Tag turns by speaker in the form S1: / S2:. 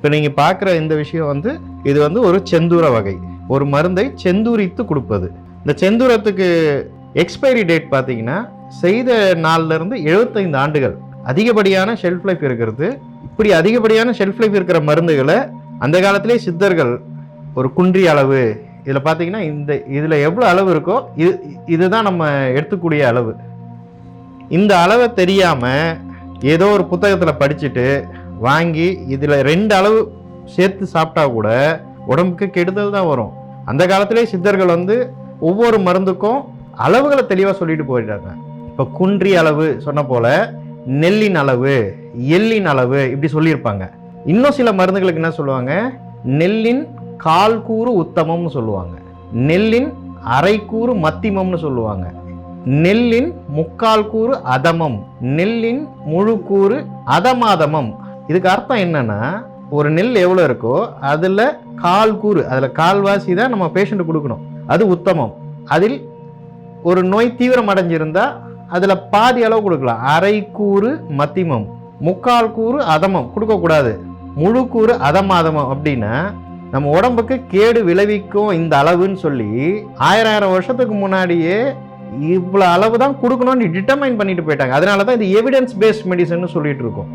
S1: இப்போ நீங்கள் பார்க்குற இந்த விஷயம் வந்து இது வந்து ஒரு செந்தூர வகை, ஒரு மருந்தை செந்தூரித்து கொடுப்பது. இந்த செந்தூரத்துக்கு எக்ஸ்பைரி டேட் பார்த்தீங்கன்னா செய்த நாள்லேருந்து 75 ஆண்டுகள் அதிகப்படியான ஷெல்ஃப் லைஃப் இருக்கிறது. இப்படி அதிகப்படியான ஷெல்ஃப் லைஃப் இருக்கிற மருந்துகளை அந்த காலத்திலே சித்தர்கள் ஒரு குன்றிய அளவு, இதில் பார்த்தீங்கன்னா இதில் எவ்வளோ அளவு இருக்கோ இதுதான் நம்ம எடுத்துக்கூடிய அளவு. இந்த அளவை தெரியாமல் ஏதோ ஒரு புத்தகத்தில் படிச்சுட்டு வாங்கி இதில் 2 அளவு சேர்த்து சாப்பிட்டா கூட உடம்புக்கு கெடுதல் தான் வரும். அந்த காலத்திலே சித்தர்கள் வந்து ஒவ்வொரு மருந்துக்கும் அளவுகளை தெளிவாக சொல்லிட்டு போயிட்டாங்க. இப்போ குன்றிய அளவு சொன்ன போல நெல்லின் அளவு, எள்ளின் அளவு இப்படி சொல்லியிருப்பாங்க. இன்னும் சில மருந்துகளுக்கு என்ன சொல்லுவாங்க, நெல்லின் 1/4 கூறு உத்தமம்னு சொல்லுவாங்க, நெல்லின் 1/2 கூறு மத்திமம்னு சொல்லுவாங்க, நெல்லின் 3/4 கூறு அதமம், நெல்லின் முழு கூறு அதமாதமம். இதுக்கு அர்த்தம் என்னன்னா, ஒரு நெல் எவ்வளோ இருக்கோ அதில் 1/4 கூறு, அதில் 1/4வாசி தான் நம்ம பேஷண்ட்டு கொடுக்கணும், அது உத்தமம். அதில் ஒரு நோய் தீவிரம் அடைஞ்சிருந்தா அதில் பாதி அளவு கொடுக்கலாம், 1/2 கூறு மத்திமம், 3/4 கூறு அதமம் கொடுக்கக்கூடாது, முழு கூறு அதமாதமம். அப்படின்னா நம்ம உடம்புக்கு கேடு விளைவிக்கும் இந்த அளவுன்னு சொல்லி 1000 வருஷத்துக்கு முன்னாடியே இவ்வளோ அளவு தான் கொடுக்கணும்னு டிட்டர்மைன் பண்ணிட்டு போயிட்டாங்க. அதனால தான் இது எவிடன்ஸ் பேஸ்ட் மெடிசன் சொல்லிட்டு இருக்கோம்.